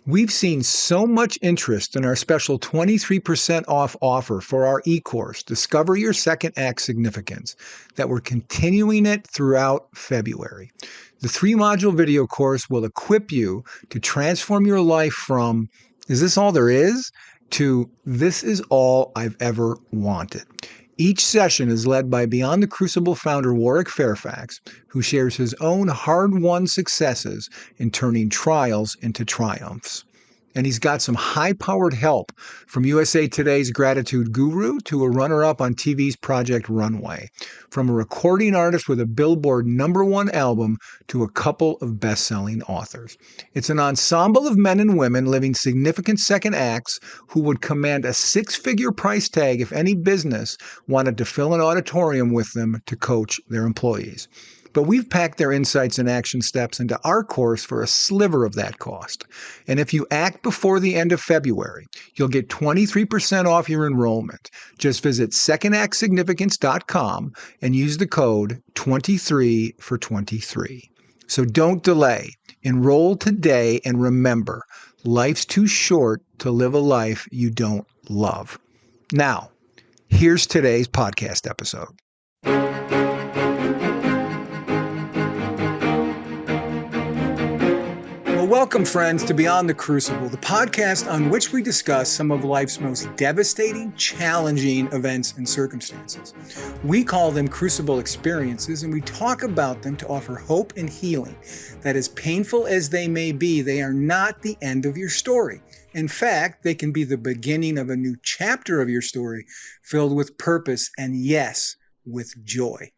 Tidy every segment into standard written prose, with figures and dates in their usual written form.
We've seen so much interest in our special 23% off offer for our e-course, Discover Your Second Act Significance, that we're continuing it throughout February. The 3-module video course will equip you to transform your life from, is this all there is, to this is all I've ever wanted. Each session is led by Beyond the Crucible founder Warwick Fairfax, who shares his own hard-won successes in turning trials into triumphs. And he's got some high-powered help from USA Today's Gratitude Guru to a runner-up on TV's Project Runway, from a recording artist with a Billboard #1 album to a couple of best-selling authors. It's an ensemble of men and women living significant second acts who would command a 6-figure price tag if any business wanted to fill an auditorium with them to coach their employees. But we've packed their insights and action steps into our course for a sliver of that cost. And if you act before the end of February, you'll get 23% off your enrollment. Just visit secondactsignificance.com and use the code 23 for 23. So don't delay. Enroll today and remember, life's too short to live a life you don't love. Now, here's today's podcast episode. Welcome, friends, to Beyond the Crucible, the podcast on which we discuss some of life's most devastating, challenging events and circumstances. We call them crucible experiences, and we talk about them to offer hope and healing. That as painful as they may be, they are not the end of your story. In fact, they can be the beginning of a new chapter of your story filled with purpose and, yes, with joy.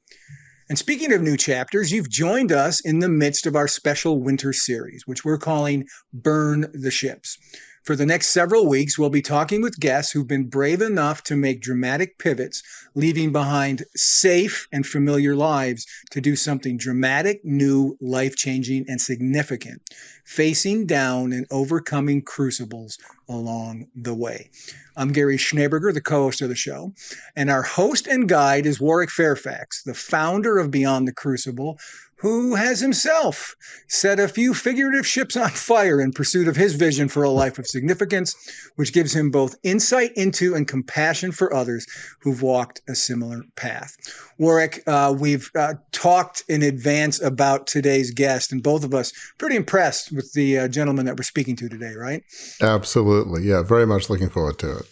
And speaking of new chapters, you've joined us in the midst of our special winter series, which we're calling Burn the Ships. For the next several weeks, we'll be talking with guests who've been brave enough to make dramatic pivots, leaving behind safe and familiar lives to do something dramatic, new, life-changing, and significant, facing down and overcoming crucibles along the way. I'm Gary Schneeberger, the co-host of the show, and our host and guide is Warwick Fairfax, the founder of Beyond the Crucible, who has himself set a few figurative ships on fire in pursuit of his vision for a life of significance, which gives him both insight into and compassion for others who've walked a similar path. Warwick, we've talked in advance about today's guest, and both of us pretty impressed with the gentleman that we're speaking to today, right? Absolutely. Yeah, very much looking forward to it.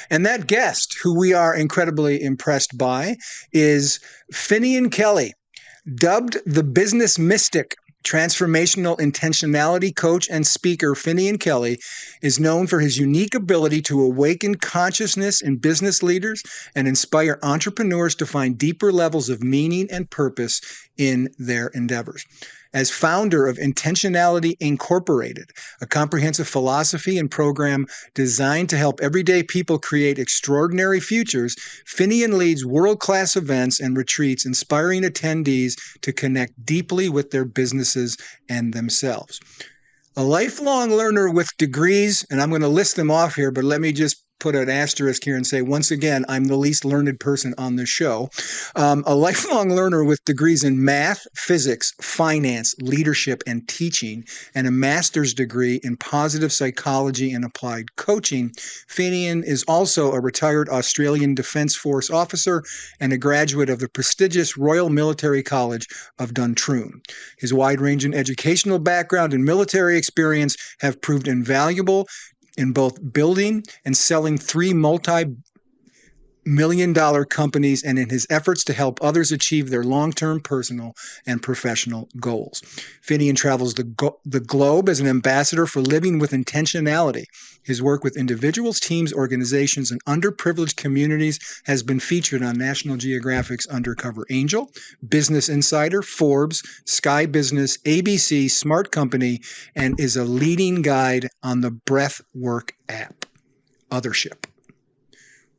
And that guest, who we are incredibly impressed by, is Finnian Kelly. Dubbed the business mystic, transformational intentionality coach and speaker, Finnian Kelly is known for his unique ability to awaken consciousness in business leaders and inspire entrepreneurs to find deeper levels of meaning and purpose in their endeavors. As founder of Intentionality Incorporated, a comprehensive philosophy and program designed to help everyday people create extraordinary futures, Finnian leads world-class events and retreats, inspiring attendees to connect deeply with their businesses and themselves. A lifelong learner with degrees, and I'm going to list them off here, but let me just put an asterisk here and say, once again, I'm the least learned person on the show. A lifelong learner with degrees in math, physics, finance, leadership, and teaching, and a master's degree in positive psychology and applied coaching. Finnian is also a retired Australian Defence Force officer and a graduate of the prestigious Royal Military College of Duntroon. His wide-ranging educational background and military experience have proved invaluable in both building and selling 3 multi-million-dollar companies and in his efforts to help others achieve their long-term personal and professional goals. Finnian travels the globe as an ambassador for living with intentionality. His work with individuals, teams, organizations, and underprivileged communities has been featured on National Geographic's Undercover Angel, Business Insider, Forbes, Sky Business, ABC, Smart Company, and is a leading guide on the Breathwork app, Othership.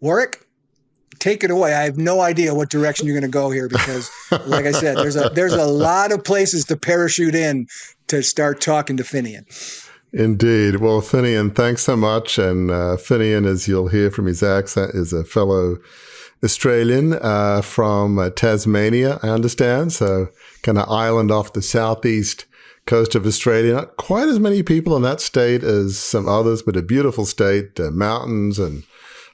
Warwick, take it away. I have no idea what direction you're going to go here because, like I said, there's a lot of places to parachute in to start talking to Finnian. Indeed. Well, Finnian, thanks so much. And Finnian, as you'll hear from his accent, is a fellow Australian from Tasmania, I understand. So kind of island off the southeast coast of Australia. Not quite as many people in that state as some others, but a beautiful state, mountains and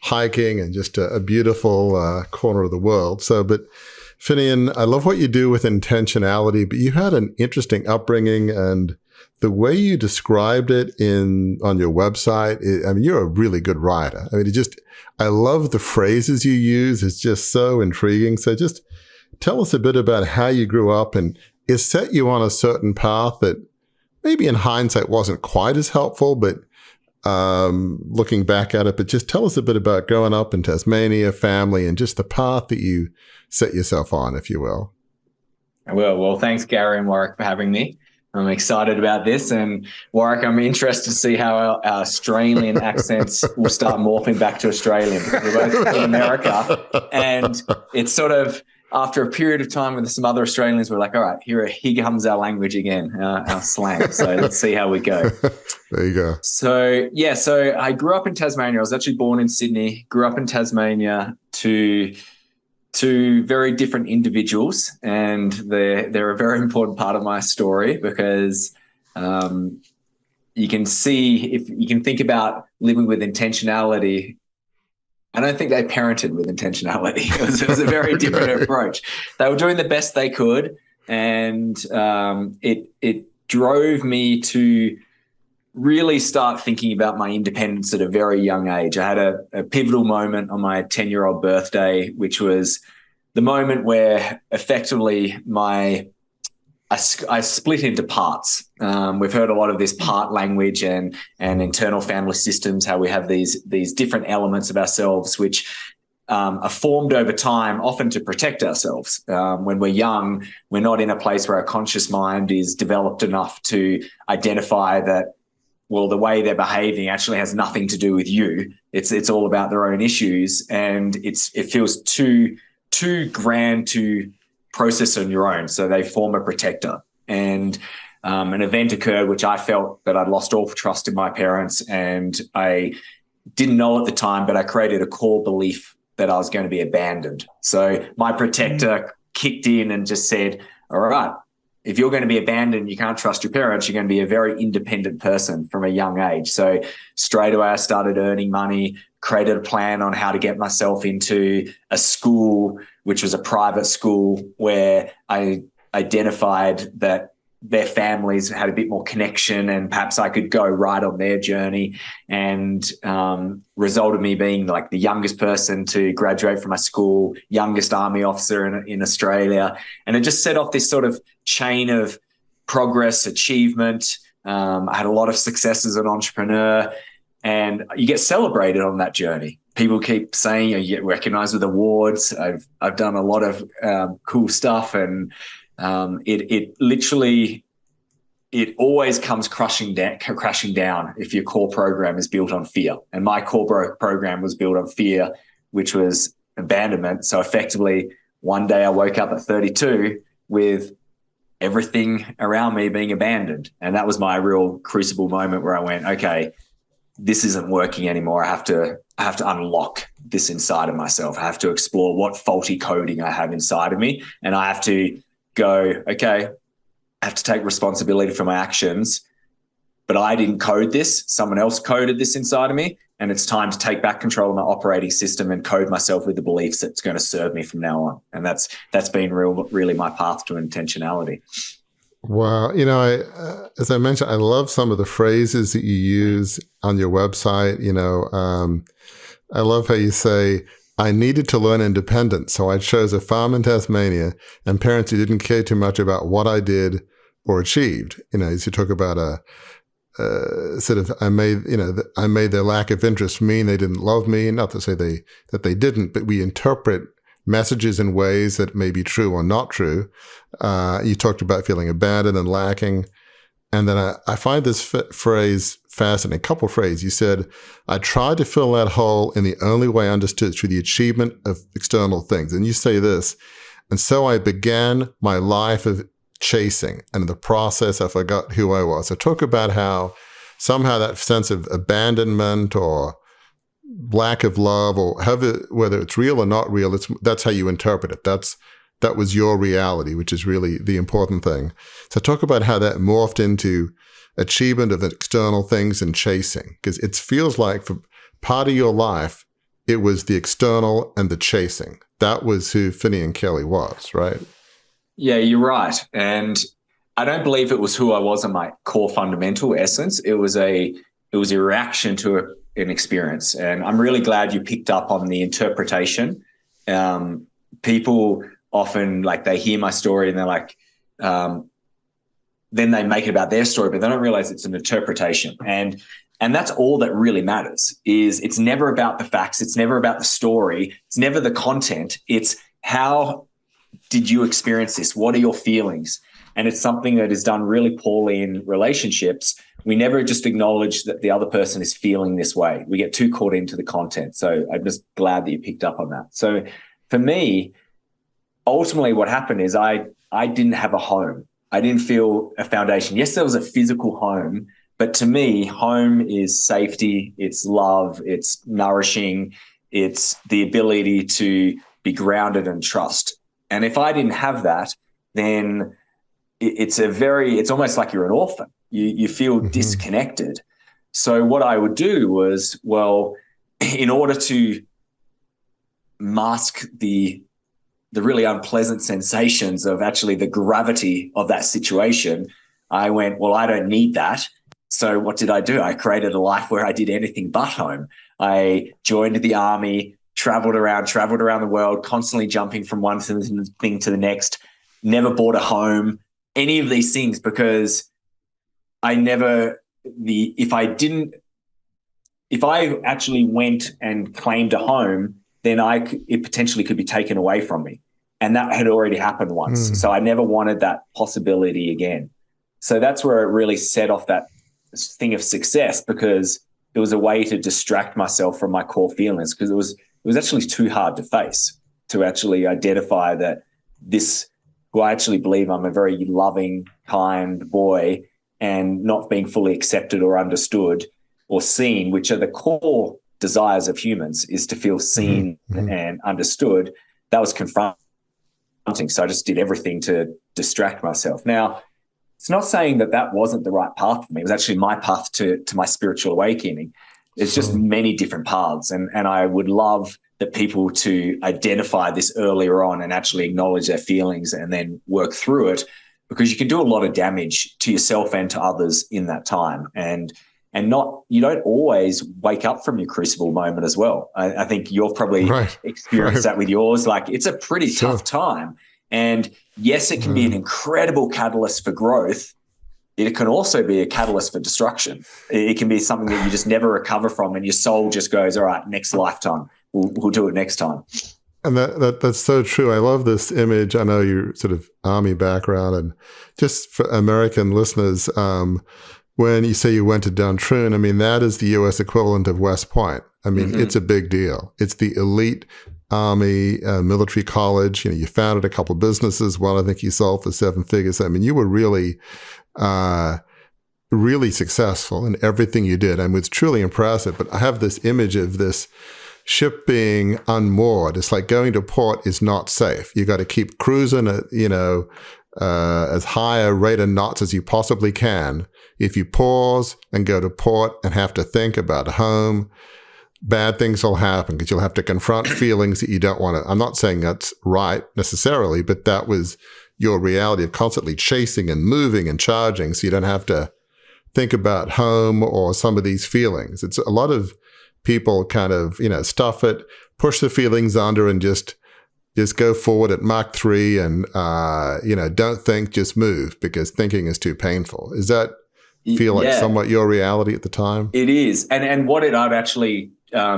hiking and just a beautiful corner of the world. So, but Finnian, I love what you do with intentionality, but you had an interesting upbringing, and the way you described it on your website, I mean, you're a really good writer. I mean, I love the phrases you use. It's just so intriguing. So just tell us a bit about how you grew up, and it set you on a certain path that maybe in hindsight wasn't quite as helpful, but looking back at it, but just tell us a bit about growing up in Tasmania, family, and just the path that you set yourself on, if you will. Well, thanks, Gary and Warwick, for having me. I'm excited about this. And Warwick, I'm interested to see how our Australian accents will start morphing back to Australian. We're both in America. And it's sort of, after a period of time with some other Australians, we're like, all right, here comes our language again, our slang. So let's see how we go. There you go. So I grew up in Tasmania. I was actually born in Sydney, grew up in Tasmania to very different individuals. And they're a very important part of my story because you can see, if you can think about living with intentionality, I don't think they parented with intentionality. It was a very different approach. They were doing the best they could, and it drove me to really start thinking about my independence at a very young age. I had a pivotal moment on my 10-year-old birthday, which was the moment where effectively I split into parts. We've heard a lot of this part language and internal family systems, how we have these different elements of ourselves which are formed over time, often to protect ourselves. When we're young, we're not in a place where our conscious mind is developed enough to identify that, well, the way they're behaving actually has nothing to do with you. It's all about their own issues, and it feels too grand to process on your own. So they form a protector. And an event occurred which I felt that I'd lost all trust in my parents, and I didn't know at the time, but I created a core belief that I was going to be abandoned. So my protector kicked in and just said, all right, if you're going to be abandoned, you can't trust your parents, you're going to be a very independent person from a young age. So straight away I started earning money, created a plan on how to get myself into a school, which was a private school, where I identified that their families had a bit more connection and perhaps I could go right on their journey, and resulted me being like the youngest person to graduate from my school, youngest army officer in Australia. And it just set off this sort of chain of progress, achievement. I had a lot of success as an entrepreneur, and you get celebrated on that journey. People keep saying you get recognized with awards. I've done a lot of cool stuff, and it always comes crashing down if your core program is built on fear. And my core program was built on fear, which was abandonment. So effectively, one day I woke up at 32 with everything around me being abandoned. And that was my real crucible moment where I went, okay, this isn't working anymore. I have to unlock this inside of myself. I have to explore what faulty coding I have inside of me. And I have to go, okay, I have to take responsibility for my actions, but I didn't code this. Someone else coded this inside of me. And it's time to take back control of my operating system and code myself with the beliefs that's going to serve me from now on. And that's been really my path to intentionality. Wow. As I mentioned, I love some of the phrases that you use on your website. I love how you say, I needed to learn independence, so I chose a farm in Tasmania and parents who didn't care too much about what I did or achieved. As you talk about I made their lack of interest mean they didn't love me. Not to say that they didn't, but we interpret messages in ways that may be true or not true. You talked about feeling abandoned and lacking. And then I find this phrase fascinating, a couple of phrases. You said, I tried to fill that hole in the only way I understood, through the achievement of external things. And you say this, and so I began my life of chasing, and in the process I forgot who I was. So talk about how somehow that sense of abandonment or lack of love, or whether it's real or not real, that's how you interpret it. That's that was your reality, which is really the important thing. So talk about how that morphed into achievement of external things and chasing, because it feels like for part of your life, it was the external and the chasing. That was who Finnian Kelly was, right? Yeah, you're right. And I don't believe it was who I was in my core fundamental essence. It was a reaction to an experience. And I'm really glad you picked up on the interpretation. People often, like, they hear my story and they're like, then they make it about their story, but they don't realize it's an interpretation. And that's all that really matters. Is it's never about the facts. It's never about the story. It's never the content. It's how did you experience this? What are your feelings? And it's something that is done really poorly in relationships. We never just acknowledge that the other person is feeling this way. We get too caught into the content. So I'm just glad that you picked up on that. So for me, ultimately what happened is I didn't have a home. I didn't feel a foundation. Yes, there was a physical home, but to me, home is safety, it's love, it's nourishing, it's the ability to be grounded and trust. And if I didn't have that, then it's almost like you're an orphan. You feel disconnected. So what I would do was, well, in order to mask the really unpleasant sensations of actually the gravity of that situation, I went, well, I don't need that. So what did I do? I created a life where I did anything but home. I joined the army, traveled around the world, constantly jumping from one thing to the next, never bought a home, any of these things, because if I actually went and claimed a home, then it potentially could be taken away from me. And that had already happened once. So I never wanted that possibility again. So that's where it really set off that thing of success, because it was a way to distract myself from my core feelings, because it was actually too hard to face, to actually identify that who I actually believe I'm a very loving, kind boy, and not being fully accepted or understood or seen, which are the core desires of humans, is to feel seen and understood. That was confronting. So I just did everything to distract myself. Now, it's not saying that wasn't the right path for me. It was actually my path to my spiritual awakening. It's just many different paths. And I would love the people to identify this earlier on and actually acknowledge their feelings and then work through it, because you can do a lot of damage to yourself and to others in that time. And you don't always wake up from your crucible moment as well. I think you've probably experienced that with yours. Like, it's a pretty tough time. And yes, it can be an incredible catalyst for growth. It can also be a catalyst for destruction. It can be something that you just never recover from, and your soul just goes, all right, next lifetime, we'll do it next time. And that's so true. I love this image. I know you're sort of army background, and just for American listeners, when you say you went to Duntroon, I mean, that is the U.S. equivalent of West Point. I mean, it's a big deal. It's the elite Army military college. You know, you founded a couple of businesses. One, I think you sold for 7 figures. I mean, you were really, really successful in everything you did. I mean, it's truly impressive. But I have this image of this ship being unmoored. It's like going to port is not safe. You got to keep cruising at, as high a rate of knots as you possibly can. If you pause and go to port and have to think about home, bad things will happen, because you'll have to confront feelings that you don't want to. I'm not saying that's right necessarily, but that was your reality of constantly chasing and moving and charging, so you don't have to think about home or some of these feelings. It's a lot of people kind of, stuff it, push the feelings under, and just go forward at Mach 3 and, don't think, just move, because thinking is too painful. Is that feel like somewhat your reality at the time? It is. And what I've actually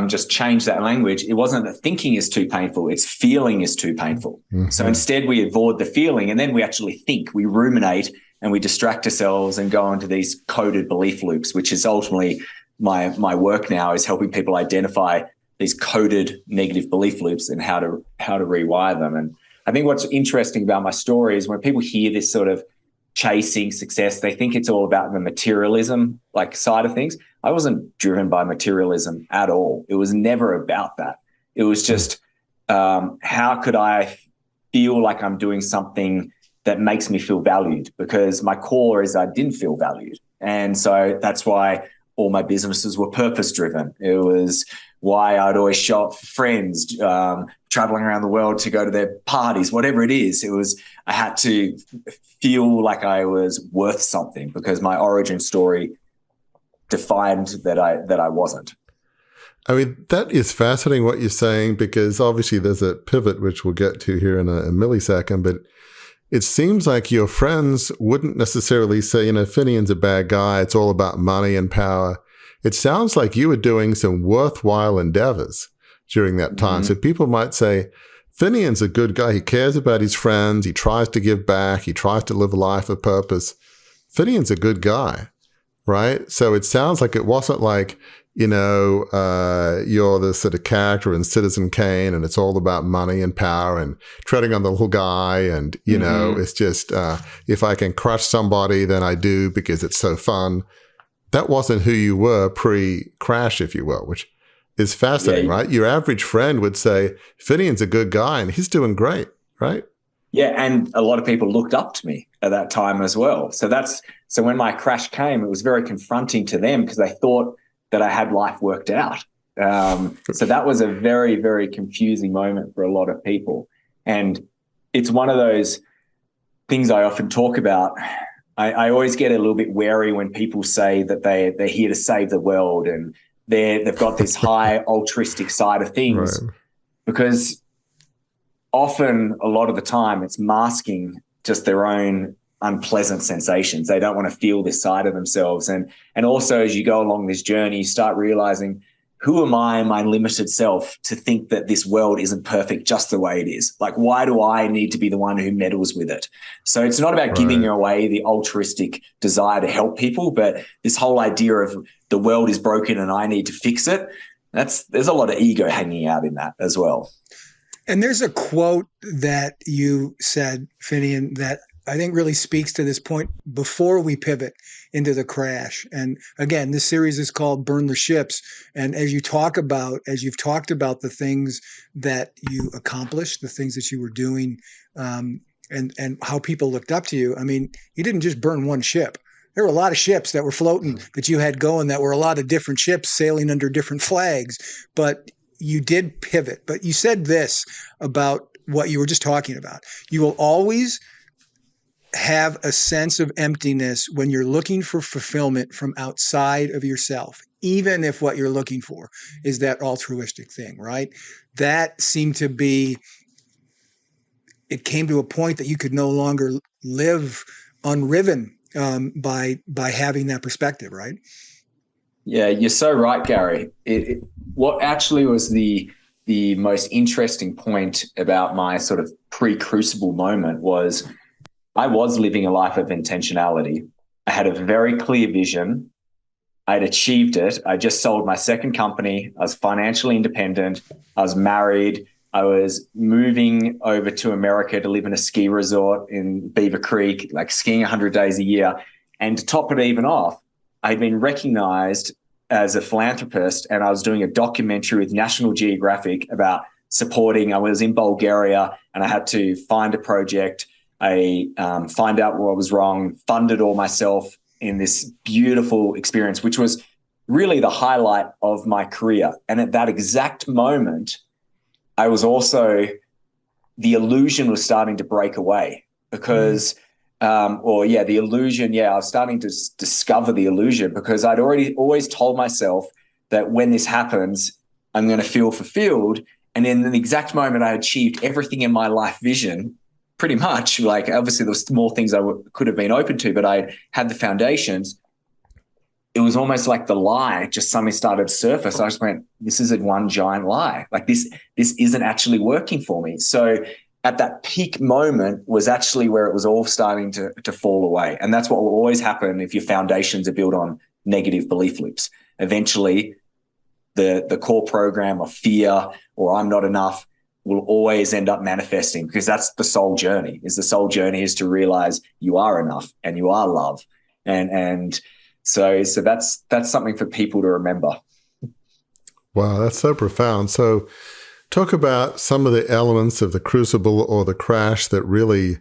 just changed that language. It wasn't that thinking is too painful, it's feeling is too painful. So instead we avoid the feeling, and then we actually think, we ruminate, and we distract ourselves and go into these coded belief loops, which is ultimately my work now, is helping people identify these coded negative belief loops and how to rewire them. And I think what's interesting about my story is when people hear this sort of chasing success, they think it's all about the materialism side of things. I wasn't driven by materialism at all. It was never about that. It was just how could I feel like I'm doing something that makes me feel valued, because my core is I didn't feel valued. And so that's why all my businesses were purpose driven. It was why I'd always show up for friends, traveling around the world to go to their parties, whatever it is. It was, I had to feel like I was worth something, because my origin story defined that I wasn't. I mean, that is fascinating what you're saying, because obviously there's a pivot, which we'll get to here in a millisecond, but it seems like your friends wouldn't necessarily say, Finnian's a bad guy. It's all about money and power. It sounds like you were doing some worthwhile endeavors during that time. So people might say, Finnian's a good guy. He cares about his friends. He tries to give back. He tries to live a life of purpose. Finnian's a good guy, right? So it sounds like it wasn't like, you're the sort of character in Citizen Kane and it's all about money and power and treading on the little guy. And, it's just, if I can crush somebody, then I do because it's so fun. That wasn't who you were pre-crash, if you will, which is fascinating, right? Your average friend would say, Finnian's a good guy and he's doing great, right? Yeah, and a lot of people looked up to me at that time as well. So when my crash came, it was very confronting to them, because they thought that I had life worked out. So that was a very, very confusing moment for a lot of people. And it's one of those things I often talk about. I always get a little bit wary when people say that they're here to save the world and they've got this high altruistic side of things, right? Because often, a lot of the time, it's masking just their own unpleasant sensations. They don't want to feel this side of themselves. And also, as you go along this journey, you start realizing, who am I, my limited self, to think that this world isn't perfect just the way it is? Like, why do I need to be the one who meddles with it? So it's not about giving away the altruistic desire to help people, but this whole idea of the world is broken and I need to fix it. There's a lot of ego hanging out in that as well. And there's a quote that you said, Finnian, that I think really speaks to this point before we pivot into the crash. And again, this series is called Burn the Ships. And as you've talked about the things that you accomplished, the things that you were doing, and how people looked up to you, I mean, you didn't just burn one ship. There were a lot of ships that were floating that you had going, that were a lot of different ships sailing under different flags. But you did pivot. But you said this about what you were just talking about. You will always have a sense of emptiness when you're looking for fulfillment from outside of yourself, even if what you're looking for is that altruistic thing, right? That seemed to be, it came to a point that you could no longer live unriven by having that perspective, right? Yeah, you're so right, Gary. What actually was the most interesting point about my sort of pre-crucible moment was, I was living a life of intentionality. I had a very clear vision. I'd achieved it. I just sold my second company. I was financially independent. I was married. I was moving over to America to live in a ski resort in Beaver Creek, like skiing 100 days a year. And to top it even off, I'd been recognized as a philanthropist, and I was doing a documentary with National Geographic about supporting. I was in Bulgaria and I had to find a project. I find out what was wrong, fund it all myself in this beautiful experience, which was really the highlight of my career. And at that exact moment, I was also, the illusion was starting to break away, because, the illusion, I was starting to discover the illusion, because I'd always told myself that when this happens, I'm going to feel fulfilled. And in the exact moment I achieved everything in my life vision, pretty much, like, obviously there was more things I could have been open to, but I had the foundations. It was almost like the lie just suddenly started to surface. I just went, this is a one giant lie. Like, this isn't actually working for me. So at that peak moment was actually where it was all starting to fall away. And that's what will always happen if your foundations are built on negative belief loops. Eventually, the core program of fear or I'm not enough will always end up manifesting, because that's the soul journey. The soul journey is to realize you are enough and you are love. And so that's something for people to remember. Wow, that's so profound. So Talk about some of the elements of the crucible or the crash that really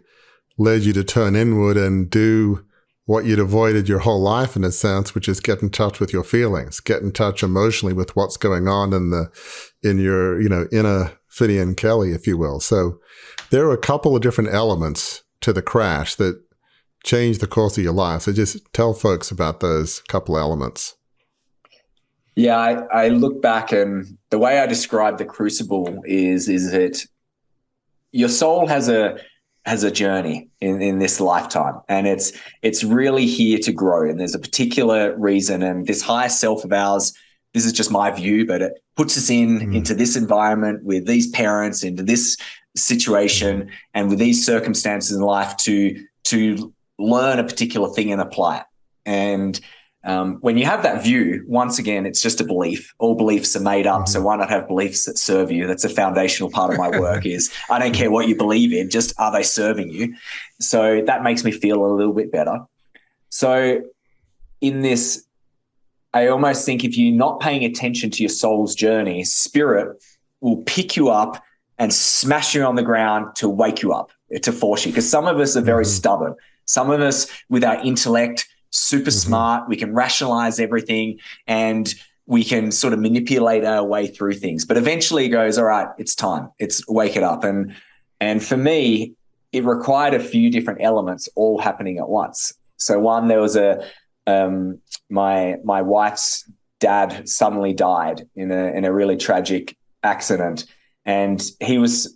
led you to turn inward and do what you'd avoided your whole life in a sense, which is get in touch with your feelings, get in touch emotionally with what's going on in your, inner Finnian Kelly, if you will. So there are a couple of different elements to the crash that changed the course of your life. So just tell folks about those couple elements. Yeah, I look back, and the way I describe the crucible is that your soul has a journey in this lifetime, and it's really here to grow. And there's a particular reason, and this higher self of ours, this is just my view, but it puts us into this environment with these parents, into this situation, and with these circumstances in life to learn a particular thing and apply it. And when you have that view, once again, it's just a belief. All beliefs are made up, so why not have beliefs that serve you? That's a foundational part of my work is I don't care what you believe in, just are they serving you? So that makes me feel a little bit better. So in this, I almost think if you're not paying attention to your soul's journey, spirit will pick you up and smash you on the ground to wake you up, to force you. Because some of us are very stubborn. Some of us, with our intellect, super smart, we can rationalize everything and we can sort of manipulate our way through things. But eventually it goes, all right, it's time. It's wake it up. And for me, it required a few different elements all happening at once. So one, there was my wife's dad suddenly died in a really tragic accident. And he was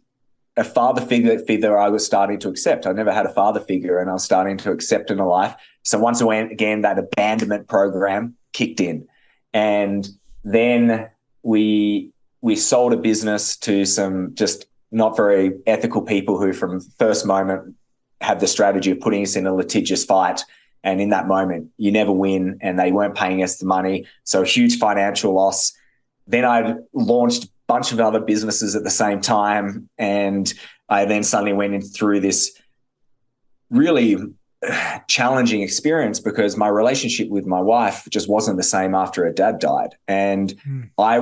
a father figure I was starting to accept. I never had a father figure, and I was starting to accept in a life. So once again, that abandonment program kicked in. And then we sold a business to some just not very ethical people who from first moment had the strategy of putting us in a litigious fight. And in that moment, you never win, and they weren't paying us the money. So a huge financial loss. Then I launched bunch of other businesses at the same time. And I then suddenly went in through this really challenging experience because my relationship with my wife just wasn't the same after her dad died. And I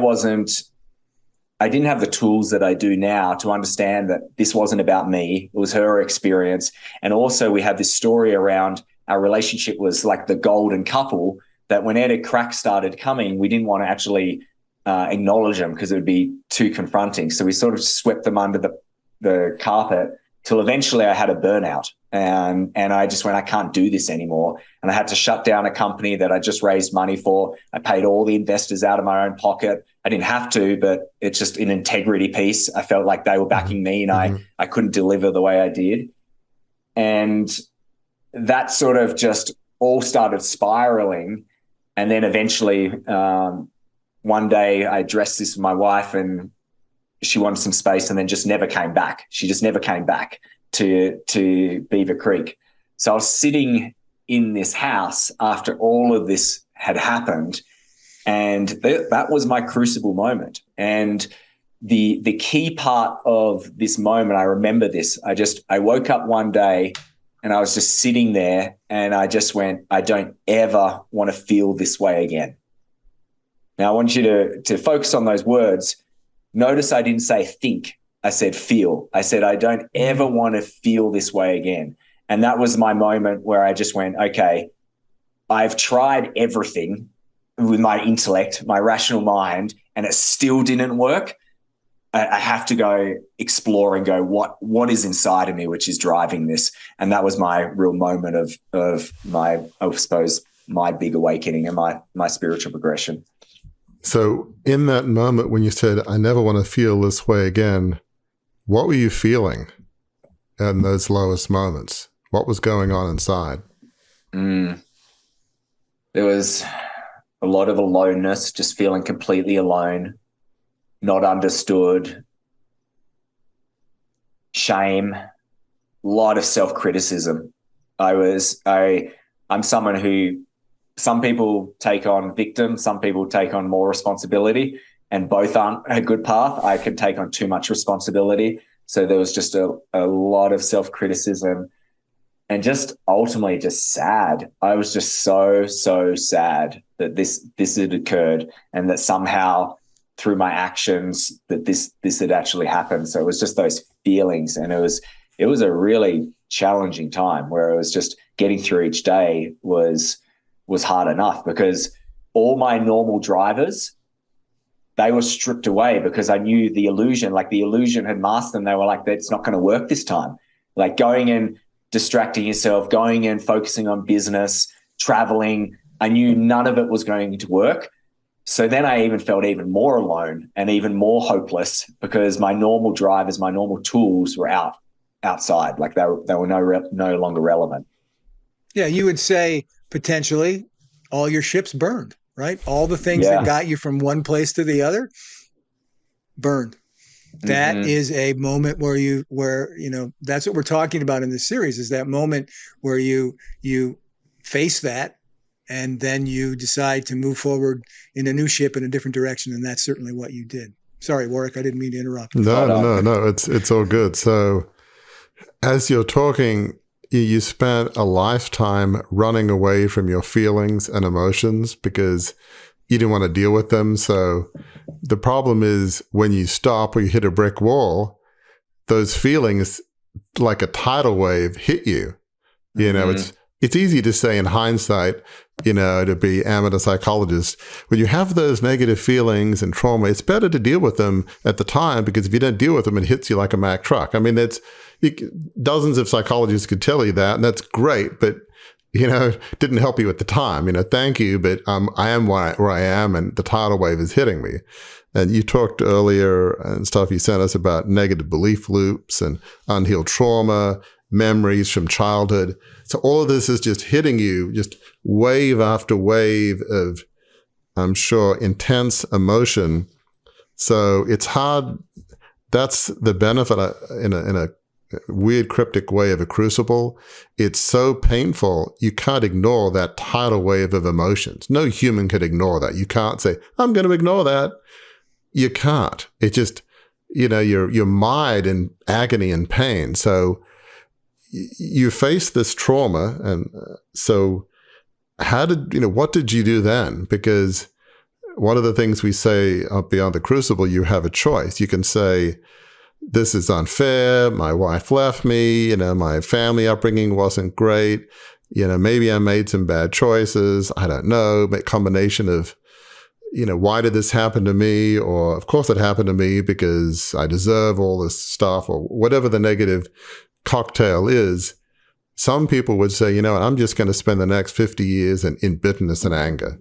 didn't have the tools that I do now to understand that this wasn't about me. It was her experience. And also we had this story around our relationship was like the golden couple that when any cracks started coming, we didn't want to actually acknowledge them because it would be too confronting. So we sort of swept them under the carpet till eventually I had a burnout and I just went, I can't do this anymore. And I had to shut down a company that I just raised money for. I paid all the investors out of my own pocket. I didn't have to, but it's just an integrity piece. I felt like they were backing me and I couldn't deliver the way I did. And that sort of just all started spiraling. And then eventually, one day I addressed this with my wife and she wanted some space and then just never came back. She just never came back to Beaver Creek. So I was sitting in this house after all of this had happened, and that was my crucible moment. And the key part of this moment, I remember this, I woke up one day and I was just sitting there and I just went, I don't ever want to feel this way again. Now, I want you to focus on those words. Notice I didn't say think. I said feel. I said, I don't ever want to feel this way again. And that was my moment where I just went, okay, I've tried everything with my intellect, my rational mind, and it still didn't work. I have to go explore and go, what is inside of me, which is driving this? And that was my real moment of my, I suppose, my big awakening and my spiritual progression. So in that moment when you said, I never want to feel this way again, what were you feeling in those lowest moments? What was going on inside? There was a lot of aloneness, just feeling completely alone, not understood, shame, a lot of self-criticism. I'm someone who, some people take on victim, some people take on more responsibility, and both aren't a good path. I could take on too much responsibility. So there was just a lot of self-criticism and just ultimately just sad. I was just so sad that this had occurred and that somehow through my actions that this had actually happened. So it was just those feelings, and it was a really challenging time where it was just getting through each day was hard enough, because all my normal drivers, they were stripped away because I knew the illusion had masked them. They were like, it's not going to work this time. Like going and distracting yourself, going and focusing on business, traveling, I knew none of it was going to work. So then I even felt even more alone and even more hopeless, because my normal drivers, my normal tools were outside. Like they were no longer relevant. Yeah, you would say potentially all your ships burned, right? All the things that got you from one place to the other burned. That is a moment where that's what we're talking about in this series, is that moment where you face that, and then you decide to move forward in a new ship in a different direction. And that's certainly what you did. Sorry, Warwick, I didn't mean to interrupt. No. It's all good. So as you're talking, you spent a lifetime running away from your feelings and emotions because you didn't want to deal with them. So the problem is when you stop or you hit a brick wall, those feelings, like a tidal wave, hit you. You know, it's easy to say in hindsight, to be amateur psychologist. When you have those negative feelings and trauma, it's better to deal with them at the time, because if you don't deal with them, it hits you like a Mack truck. I mean, dozens of psychologists could tell you that, and that's great, but didn't help you at the time. Thank you, but I am where I am, and the tidal wave is hitting me. And you talked earlier and stuff you sent us about negative belief loops and unhealed trauma, memories from childhood. So all of this is just hitting you, just wave after wave of, I'm sure, intense emotion. So it's hard. That's the benefit in a weird cryptic way of a crucible. It's so painful, you can't ignore that tidal wave of emotions. No human could ignore that. You can't say, I'm going to ignore that. You can't. It just, you're mired in agony and pain. So you face this trauma. And so what did you do then? Because one of the things we say beyond the crucible, you have a choice. You can say, this is unfair. My wife left me. My family upbringing wasn't great. Maybe I made some bad choices. I don't know. A combination of, why did this happen to me? Or of course it happened to me because I deserve all this stuff, or whatever the negative cocktail is. Some people would say, I'm just going to spend the next 50 years in bitterness and anger.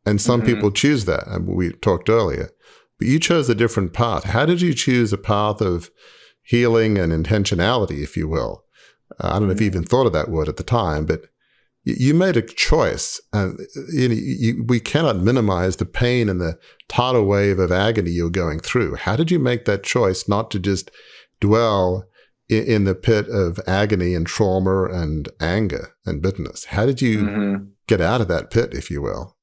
And some people choose that. And we talked earlier. But you chose a different path. How did you choose a path of healing and intentionality, if you will? I don't know if you even thought of that word at the time, but you made a choice. And we cannot minimize the pain and the tidal wave of agony you're going through. How did you make that choice not to just dwell in the pit of agony and trauma and anger and bitterness? How did you get out of that pit, if you will?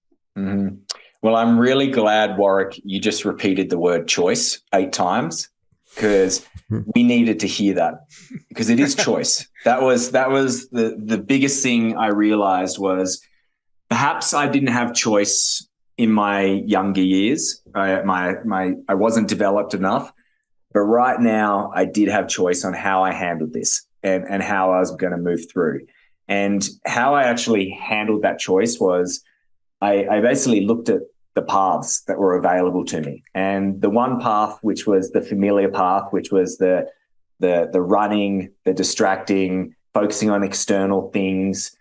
Well, I'm really glad, Warwick, you just repeated the word choice 8 times, because we needed to hear that, because it is choice. That was the biggest thing I realized was perhaps I didn't have choice in my younger years. I wasn't developed enough, but right now I did have choice on how I handled this and how I was going to move through. And how I actually handled that choice was I basically looked at the paths that were available to me. And the one path, which was the familiar path, which was the running, the distracting, focusing on external things.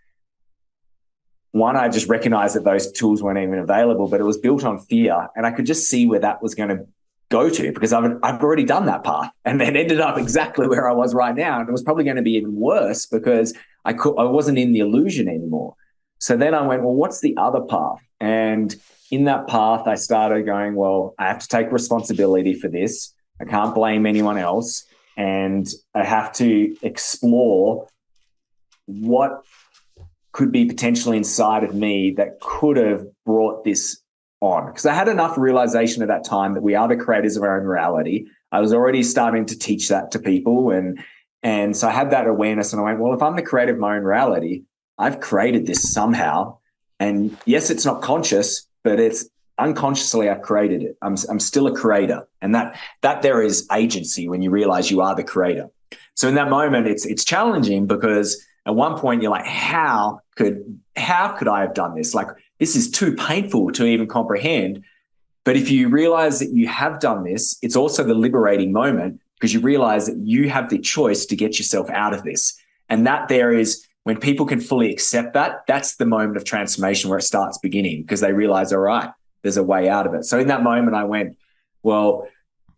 One, I just recognized that those tools weren't even available, but it was built on fear. And I could just see where that was going to go to, because I've already done that path and then ended up exactly where I was right now. And it was probably going to be even worse because I wasn't in the illusion anymore. So then I went, well, what's the other path? And in that path, I started going, well, I have to take responsibility for this. I can't blame anyone else. And I have to explore what could be potentially inside of me that could have brought this on. Because I had enough realization at that time that we are the creators of our own reality. I was already starting to teach that to people. And so I had that awareness, and I went, well, if I'm the creator of my own reality, I've created this somehow. And yes, it's not conscious, but it's unconsciously I've created it. I'm still a creator. And that there is agency when you realize you are the creator. So in that moment, it's challenging, because at one point you're like, how could I have done this? Like, this is too painful to even comprehend. But if you realize that you have done this, it's also the liberating moment, because you realize that you have the choice to get yourself out of this. And that there is, when people can fully accept that, that's the moment of transformation where it starts beginning, because they realize, all right, there's a way out of it. So in that moment I went, well,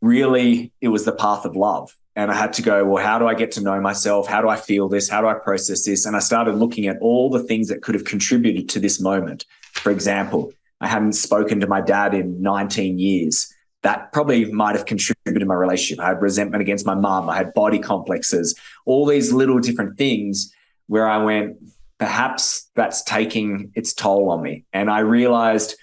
really, it was the path of love. And I had to go, well, how do I get to know myself? How do I feel this? How do I process this? And I started looking at all the things that could have contributed to this moment. For example, I hadn't spoken to my dad in 19 years. That probably might have contributed to my relationship. I had resentment against my mum. I had body complexes, all these little different things where I went, perhaps that's taking its toll on me. And I realized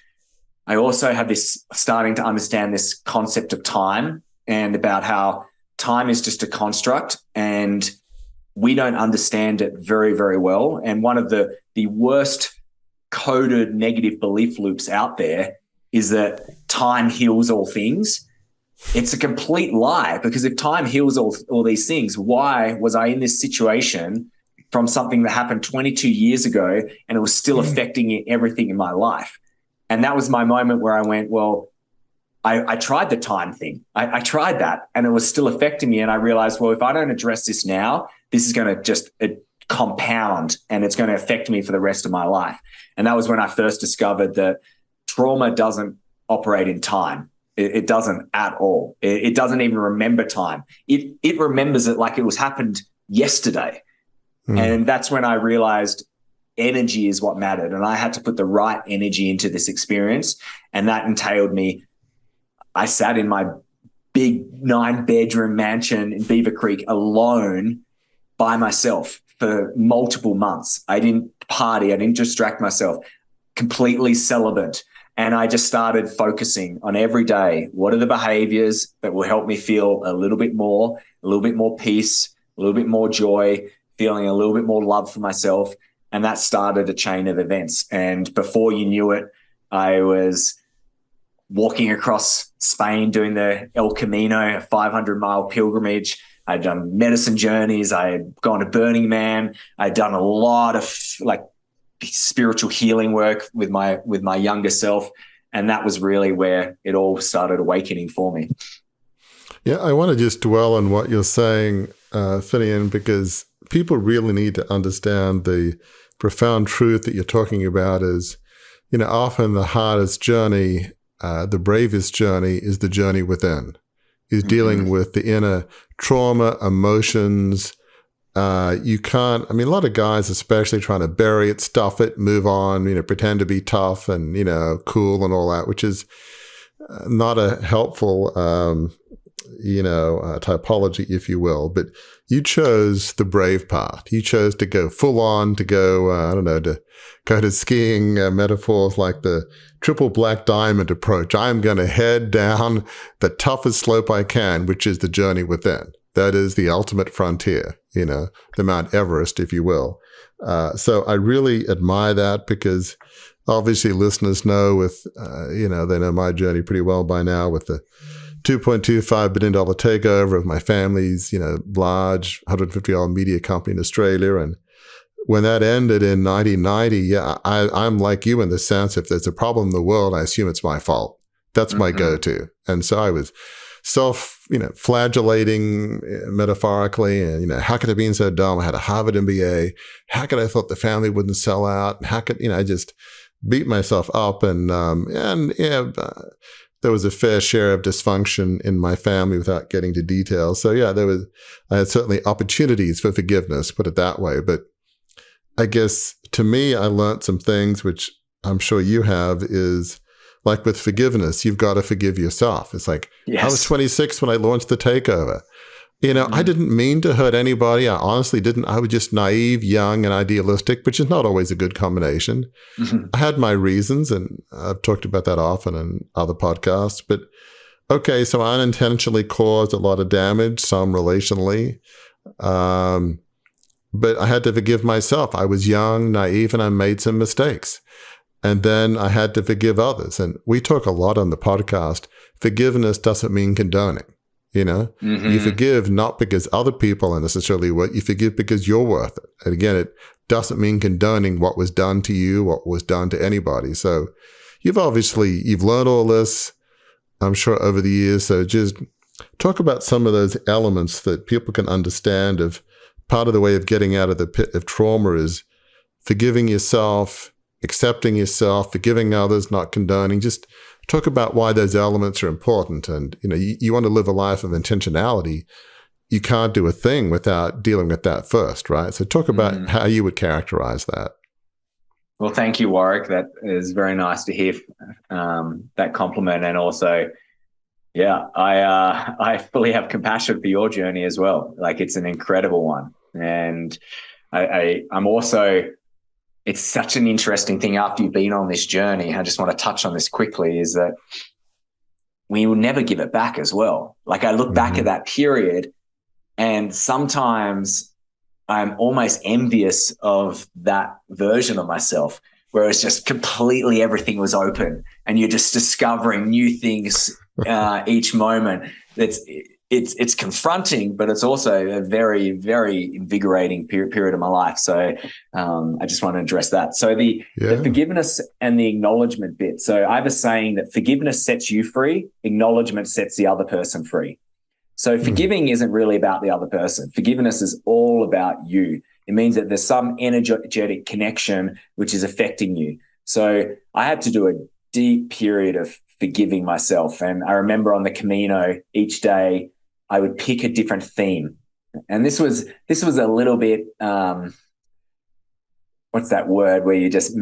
I also had this, starting to understand this concept of time, and about how time is just a construct and we don't understand it very, very well. And one of the worst coded negative belief loops out there is that time heals all things. It's a complete lie, because if time heals all these things, why was I in this situation from something that happened 22 years ago and it was still affecting everything in my life? And that was my moment where I went, well, I tried the time thing. I tried that and it was still affecting me. And I realized, well, if I don't address this now, this is going to just compound and it's going to affect me for the rest of my life. And that was when I first discovered that trauma doesn't operate in time. It doesn't at all. It doesn't even remember time. It remembers it like it was happened yesterday. And that's when I realized energy is what mattered. And I had to put the right energy into this experience. And that entailed me, I sat in my big 9-bedroom mansion in Beaver Creek alone by myself for multiple months. I didn't party. I didn't distract myself, completely celibate. And I just started focusing on every day, what are the behaviors that will help me feel a little bit more peace, a little bit more joy, feeling a little bit more love for myself. And that started a chain of events. And before you knew it, I was walking across Spain doing the El Camino, a 500-mile pilgrimage. I'd done medicine journeys. I had gone to Burning Man. I'd done a lot of spiritual healing work with my younger self. And that was really where it all started awakening for me. Yeah, I want to just dwell on what you're saying, Finnian, because people really need to understand the profound truth that you're talking about is, often the hardest journey, the bravest journey is the journey within, is dealing with the inner trauma, emotions. You can't, a lot of guys especially trying to bury it, stuff it, move on, pretend to be tough and, cool and all that, which is not a helpful, typology, if you will. But you chose the brave path. You chose to go full on, to go, to go to skiing, metaphors like the triple black diamond approach. I'm going to head down the toughest slope I can, which is the journey within. That is the ultimate frontier, the Mount Everest, if you will. So I really admire that, because obviously listeners know they know my journey pretty well by now with the $2.25 billion takeover of my family's, large $150 media company in Australia. And when that ended in 1990, I'm like you in the sense, if there's a problem in the world, I assume it's my fault. That's my go-to. And so I was flagellating metaphorically, and, how could I have been so dumb? I had a Harvard MBA. How could I have thought the family wouldn't sell out? How could, I just beat myself up, there was a fair share of dysfunction in my family without getting to details. So I had certainly opportunities for forgiveness, put it that way. But I guess to me, I learned some things, which I'm sure you have, is like with forgiveness, you've got to forgive yourself. It's like, yes. I was 26 when I launched the takeover. I didn't mean to hurt anybody. I honestly didn't. I was just naive, young, and idealistic, which is not always a good combination. I had my reasons, and I've talked about that often in other podcasts. But okay, so I unintentionally caused a lot of damage, some relationally. But I had to forgive myself. I was young, naive, and I made some mistakes. And then I had to forgive others. And we talk a lot on the podcast. Forgiveness doesn't mean condoning. You forgive not because other people are necessarily worth it. You forgive because you're worth it. And again, it doesn't mean condoning what was done to you, what was done to anybody. So you've learned all this, I'm sure, over the years. So just talk about some of those elements that people can understand of part of the way of getting out of the pit of trauma is forgiving yourself, accepting yourself, forgiving others, not condoning. Just talk about why those elements are important. And, you want to live a life of intentionality. You can't do a thing without dealing with that first, right? So talk about how you would characterize that. Well, thank you, Warwick. That is very nice to hear, that compliment. And also, I fully have compassion for your journey as well. Like, it's an incredible one. And I'm also, it's such an interesting thing after you've been on this journey. I just want to touch on this quickly, is that we will never give it back as well. Like, I look back at that period, and sometimes I'm almost envious of that version of myself, where it's just completely, everything was open and you're just discovering new things each moment. It's confronting, but it's also a very, very invigorating period of my life. So I just want to address that. So the forgiveness and the acknowledgement bit. So I have a saying that forgiveness sets you free, acknowledgement sets the other person free. So forgiving isn't really about the other person. Forgiveness is all about you. It means that there's some energetic connection which is affecting you. So I had to do a deep period of forgiving myself. And I remember on the Camino, each day I would pick a different theme. And this was a little bit, what's that word, where you're just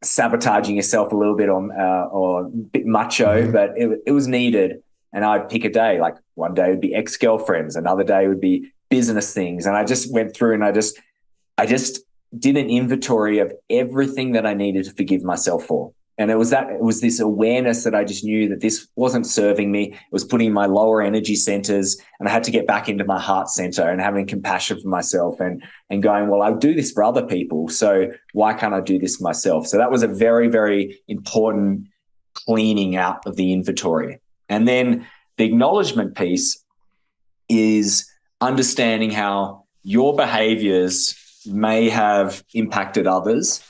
sabotaging yourself a little bit, or a bit macho, but it was needed. And I'd pick a day, like one day would be ex-girlfriends, another day would be business things. And I just went through and I just did an inventory of everything that I needed to forgive myself for. And it was this awareness that I just knew that this wasn't serving me. It was putting my lower energy centers, and I had to get back into my heart center and having compassion for myself and going, well, I do this for other people, so why can't I do this for myself? So that was a very, very important cleaning out of the inventory. And then the acknowledgement piece is understanding how your behaviors may have impacted others.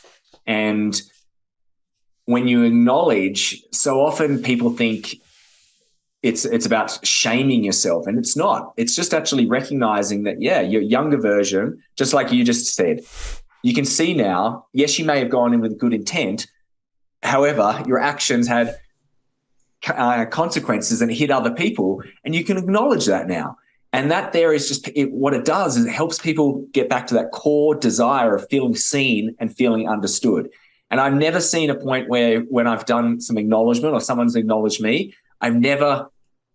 And when you acknowledge, so often people think it's about shaming yourself, and it's not. It's just actually recognizing that, your younger version, just like you just said, you can see now, yes, you may have gone in with good intent. However, your actions had consequences and hit other people, and you can acknowledge that now. And that there is just what it does is it helps people get back to that core desire of feeling seen and feeling understood. And I've never seen a point where when I've done some acknowledgement or someone's acknowledged me, I've never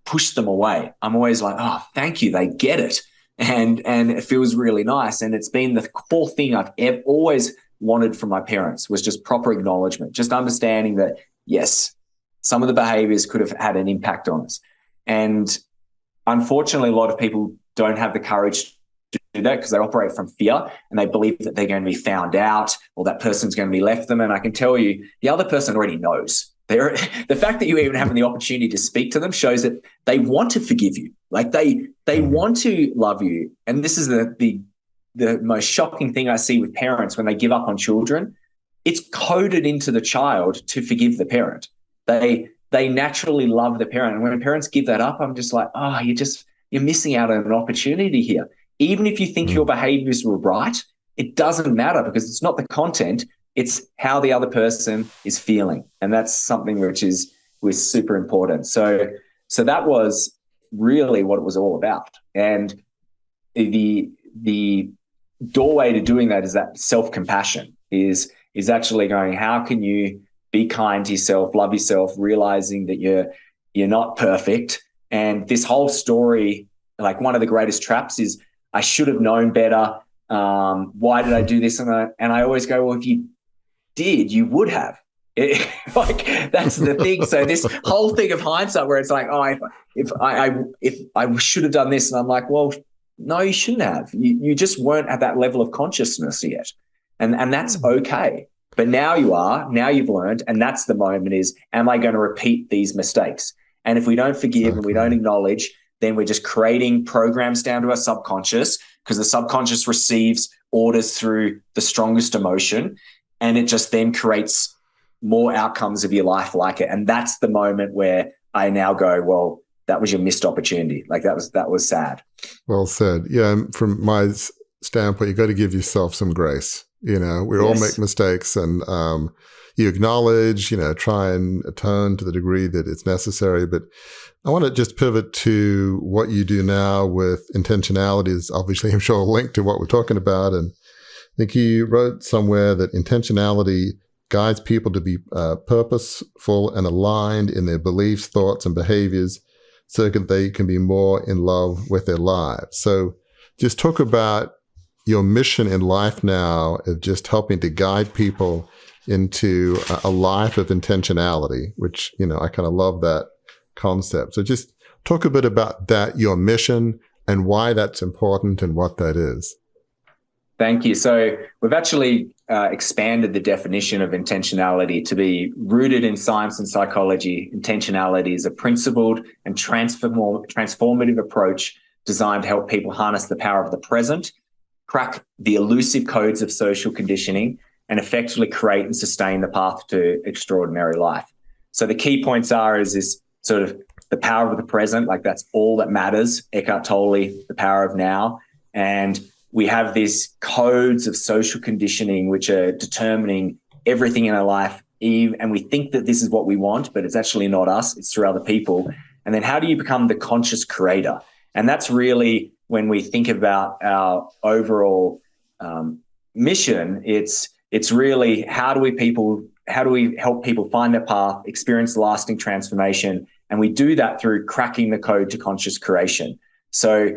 pushed them away. I'm always like, oh, thank you, they get it. And it feels really nice. And it's been the core thing I've always wanted from my parents, was just proper acknowledgement, just understanding that, yes, some of the behaviors could have had an impact on us. And unfortunately, a lot of people don't have the courage to do that because they operate from fear and they believe that they're going to be found out or that person's going to be left them. And I can tell you, the other person already knows. The fact that you even have the opportunity to speak to them shows that they want to forgive you. Like they want to love you. And this is the most shocking thing I see with parents when they give up on children. It's coded into the child to forgive the parent. They naturally love the parent. And when parents give that up, I'm just like, oh, you're missing out on an opportunity here. Even if you think your behaviors were right, it doesn't matter because it's not the content, it's how the other person is feeling. And that's something was super important. So that was really what it was all about. And the doorway to doing that is that self-compassion is actually going, how can you be kind to yourself, love yourself, realizing that you're not perfect. And this whole story, like one of the greatest traps is, I should have known better. Why did I do this? And I always go, well, if you did, you would have. Like that's the thing. So this whole thing of hindsight, where it's like, oh, if I should have done this, and I'm like, well, no, you shouldn't have. You just weren't at that level of consciousness yet, and that's okay. But now now you've learned, and that's the moment is, am I going to repeat these mistakes? And if we don't forgive and we don't acknowledge, then we're just creating programs down to our subconscious, because the subconscious receives orders through the strongest emotion, and it just then creates more outcomes of your life like it. And that's the moment where I now go, well, that was your missed opportunity. Like that was sad. Well said. Yeah. And from my standpoint, you got to give yourself some grace. We all make mistakes, and you acknowledge, try and atone to the degree that it's necessary. But I want to just pivot to what you do now with intentionality. Is obviously, I'm sure, a link to what we're talking about. And I think you wrote somewhere that intentionality guides people to be purposeful and aligned in their beliefs, thoughts, and behaviors so that they can be more in love with their lives. So just talk about your mission in life now of just helping to guide people into a life of intentionality, which, I kind of love that concept. So just talk a bit about that, your mission, and why that's important and what that is. Thank you. So we've actually expanded the definition of intentionality to be rooted in science and psychology. Intentionality is a principled and transformative approach designed to help people harness the power of the present, crack the elusive codes of social conditioning, and effectively create and sustain the path to extraordinary life. So the key points is this sort of the power of the present, like that's all that matters. Eckhart Tolle, the power of now. And we have these codes of social conditioning which are determining everything in our life, and we think that this is what we want, but it's actually not us, it's through other people. And then how do you become the conscious creator? And that's really when we think about our overall mission, it's really how do we help people find their path, experience lasting transformation, and we do that through cracking the code to conscious creation. So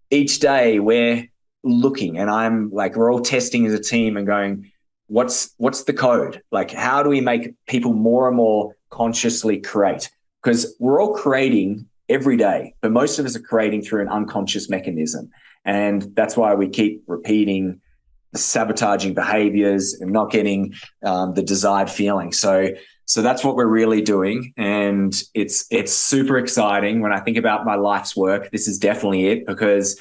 each day we're looking, and we're all testing as a team and going, what's the code? Like, how do we make people more and more consciously create? Because we're all creating every day, but most of us are creating through an unconscious mechanism. And that's why we keep repeating the sabotaging behaviors and not getting the desired feeling. So that's what we're really doing. And it's super exciting. When I think about my life's work, this is definitely it, because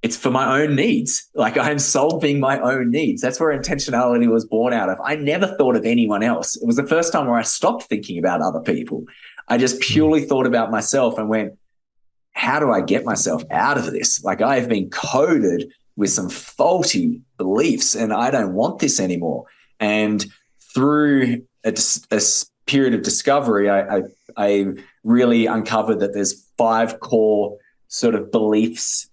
it's for my own needs. Like, I'm solving my own needs. That's where intentionality was born out of. I never thought of anyone else. It was the first time where I stopped thinking about other people. I just purely thought about myself and went, how do I get myself out of this? Like, I have been coded with some faulty beliefs and I don't want this anymore. And through a period of discovery, I really uncovered that there's 5 core sort of beliefs,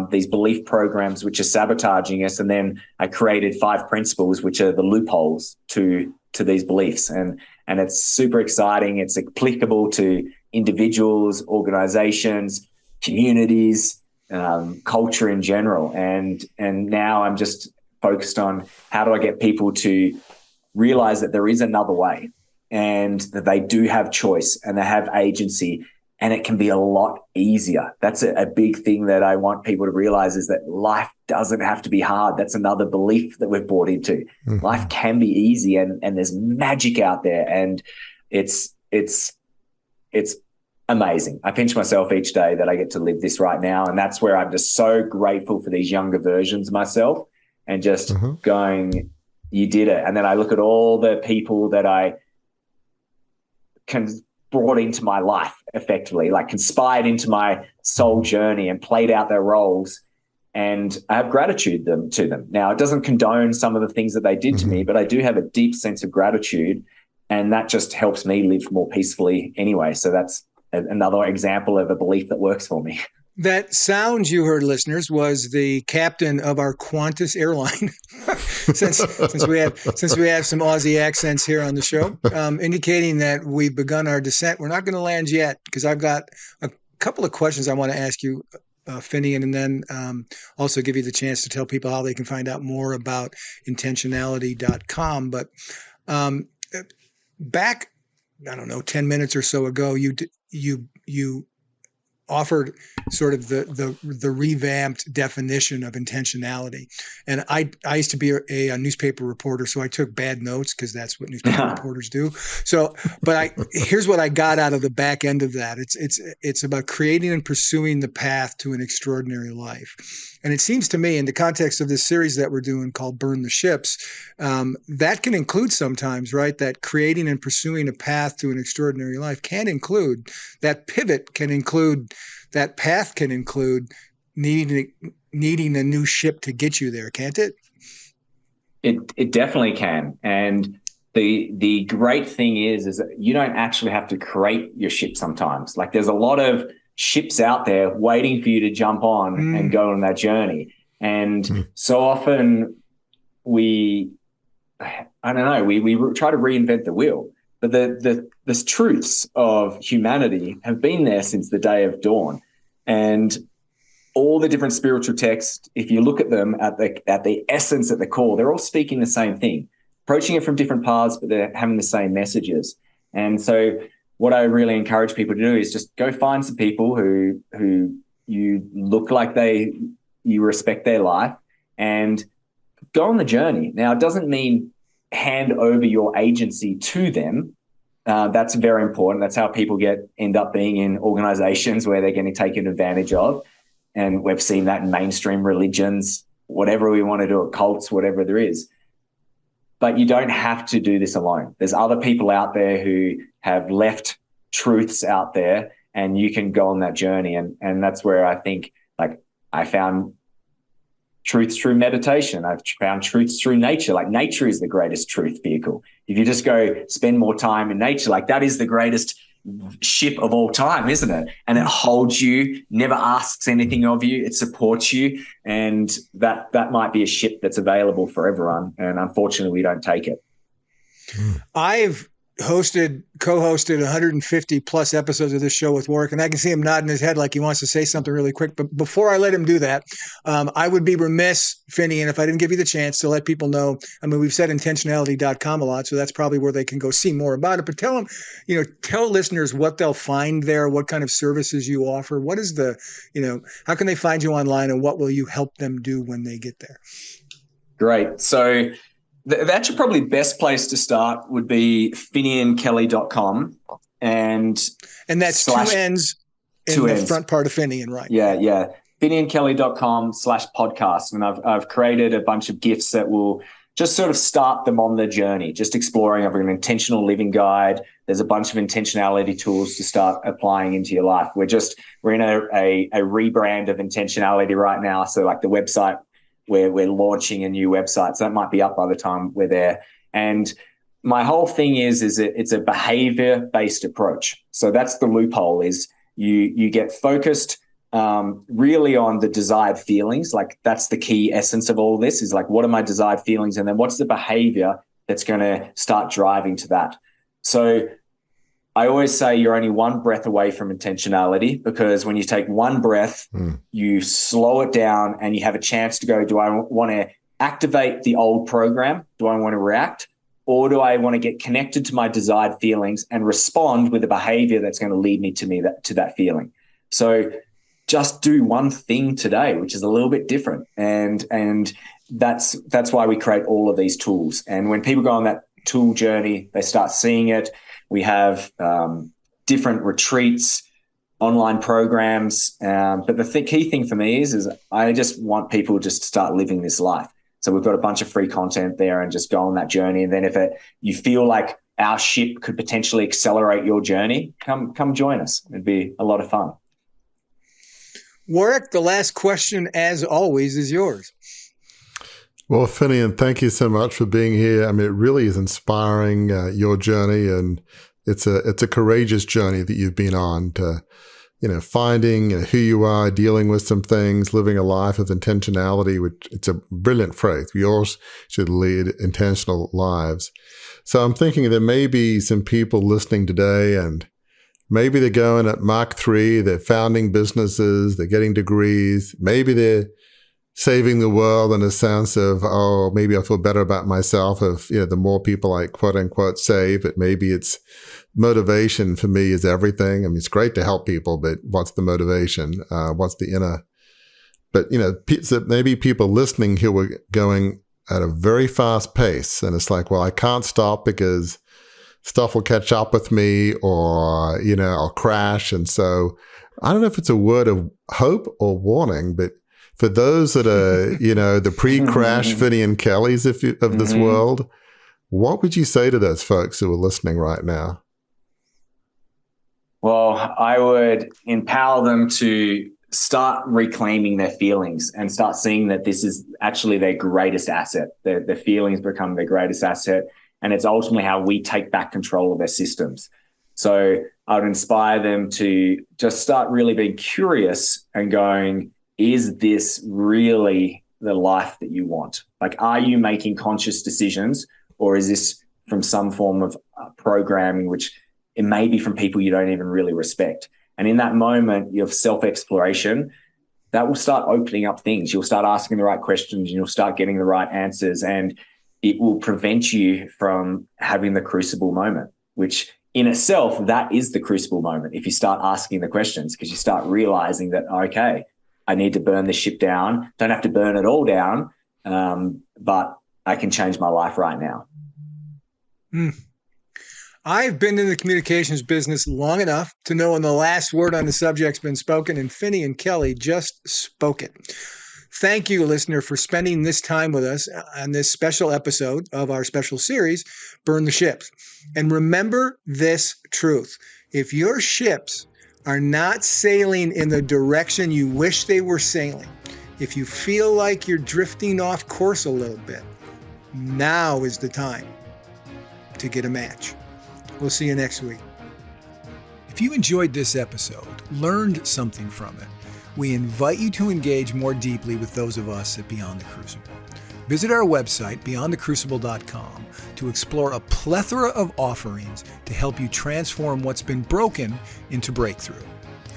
these belief programs which are sabotaging us. And then I created 5 principles, which are the loopholes to these beliefs. And it's super exciting. It's applicable to individuals, organizations, communities, culture in general. And now I'm just focused on how do I get people to realize that there is another way, and that they do have choice and they have agency, and it can be a lot easier. That's a big thing that I want people to realize, is that life doesn't have to be hard. That's another belief that we've bought into. Mm-hmm. Life can be easy, and there's magic out there, and it's amazing. I pinch myself each day that I get to live this right now, and that's where I'm just so grateful for these younger versions of myself, and just going, you did it. And then I look at all the people that I brought into my life effectively, like conspired into my soul journey and played out their roles. And I have gratitude to them. Now, it doesn't condone some of the things that they did to me, but I do have a deep sense of gratitude, and that just helps me live more peacefully anyway. So that's another example of a belief that works for me. That sound you heard, listeners, was the captain of our Qantas airline. since we have some Aussie accents here on the show, indicating that we've begun our descent. We're not going to land yet, because I've got a couple of questions I want to ask you, Finnian, and then also give you the chance to tell people how they can find out more about intentionality.com. But back, I don't know, 10 minutes or so ago, you offered sort of the revamped definition of intentionality. And I used to be a newspaper reporter, so I took bad notes because that's what newspaper reporters do. So, but here's what I got out of the back end of that. It's about creating and pursuing the path to an extraordinary life. And it seems to me, in the context of this series that we're doing called Burn the Ships, that can include sometimes, right? That creating and pursuing a path to an extraordinary life can include, that pivot can include, that path can include needing a new ship to get you there, can't it? It definitely can. And the great thing is that you don't actually have to create your ship sometimes. Like, there's a lot of ships out there waiting for you to jump on and go on that journey. And so often we try to reinvent the wheel. But the truths of humanity have been there since the day of dawn. And all the different spiritual texts, if you look at them at the essence, at the core, they're all speaking the same thing, approaching it from different paths, but they're having the same messages. And so what I really encourage people to do is just go find some people who you look like you respect their life, and go on the journey. Now, it doesn't mean hand over your agency to them. That's very important. That's how people end up being in organizations where they're getting taken advantage of. And we've seen that in mainstream religions, whatever we want to do, at cults, whatever there is. But you don't have to do this alone. There's other people out there who have left truths out there, and you can go on that journey. And that's where I think, like, I found truths through meditation. I've found truths through nature. Like, nature is the greatest truth vehicle. If you just go spend more time in nature, like, that is the greatest ship of all time, isn't it? And it holds you, never asks anything of you, it supports you. And that might be a ship that's available for everyone. And unfortunately, we don't take it. I've co-hosted 150 plus episodes of this show with Warwick, and I can see him nodding his head like he wants to say something really quick. But before I let him do that, I would be remiss, Finnian, if I didn't give you the chance to let people know. I mean, we've said intentionality.com a lot, so that's probably where they can go see more about it. But tell them, tell listeners what they'll find there, what kind of services you offer. What is how can they find you online, and what will you help them do when they get there? Great. So the actually probably best place to start would be FinnianKelly.com. And that's two N's in the front part of Finnian, right? Yeah. FinnianKelly.com/podcast. And I've created a bunch of gifts that will just sort of start them on the journey, just exploring. I've got an intentional living guide. There's a bunch of intentionality tools to start applying into your life. We're in a rebrand of intentionality right now. So, like, the website, we're launching a new website. So that might be up by the time we're there. And my whole thing is it's a behavior-based approach. So that's the loophole, is you get focused really on the desired feelings. Like, that's the key essence of all this, is like, what are my desired feelings? And then what's the behavior that's going to start driving to that? So I always say you're only one breath away from intentionality, because when you take one breath, you slow it down and you have a chance to go, do I want to activate the old program? Do I want to react? Or do I want to get connected to my desired feelings and respond with a behavior that's going to lead me to that feeling? So just do one thing today, which is a little bit different. And that's why we create all of these tools. And when people go on that tool journey, they start seeing it. We have different retreats, online programs. But the key thing for me is I just want people just to start living this life. So we've got a bunch of free content there, and just go on that journey. And then if you feel like our ship could potentially accelerate your journey, come join us. It'd be a lot of fun. Warwick, the last question, as always, is yours. Well, Finnian, thank you so much for being here. I mean, it really is inspiring, your journey, and it's a courageous journey that you've been on to, finding who you are, dealing with some things, living a life of intentionality, which it's a brilliant phrase. We all should lead intentional lives. So I'm thinking there may be some people listening today, and maybe they're going at Mach 3, they're founding businesses, they're getting degrees, maybe they're saving the world in a sense of, maybe I feel better about myself if, the more people I quote unquote save, but maybe it's motivation for me is everything. I mean, it's great to help people, but what's the motivation? What's the inner? But, maybe people listening who were going at a very fast pace, and it's like, well, I can't stop because stuff will catch up with me, or, I'll crash. And so I don't know if it's a word of hope or warning, but for those that are, the pre-crash Finnian Kellys of this world, what would you say to those folks who are listening right now? Well, I would empower them to start reclaiming their feelings and start seeing that this is actually their greatest asset. Their feelings become their greatest asset. And it's ultimately how we take back control of their systems. So I would inspire them to just start really being curious and going, is this really the life that you want? Like, are you making conscious decisions, or is this from some form of programming, which it may be from people you don't even really respect? And in that moment of self-exploration, that will start opening up things. You'll start asking the right questions, and you'll start getting the right answers, and it will prevent you from having the crucible moment, which in itself, that is the crucible moment. If you start asking the questions, because you start realizing that, okay, I need to burn this ship down. Don't have to burn it all down, but I can change my life right now. I've been in the communications business long enough to know when the last word on the subject's been spoken, and Finnian Kelly just spoke it. Thank you, listener, for spending this time with us on this special episode of our special series, Burn the Ships. And remember this truth. If your ships are not sailing in the direction you wish they were sailing, if you feel like you're drifting off course a little bit, now is the time to get a match. We'll see you next week. If you enjoyed this episode, learned something from it, we invite you to engage more deeply with those of us at Beyond the Crucible. Visit our website, beyondthecrucible.com, to explore a plethora of offerings to help you transform what's been broken into breakthrough.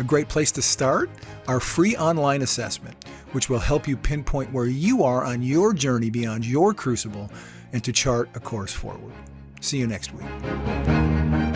A great place to start? Our free online assessment, which will help you pinpoint where you are on your journey beyond your crucible and to chart a course forward. See you next week.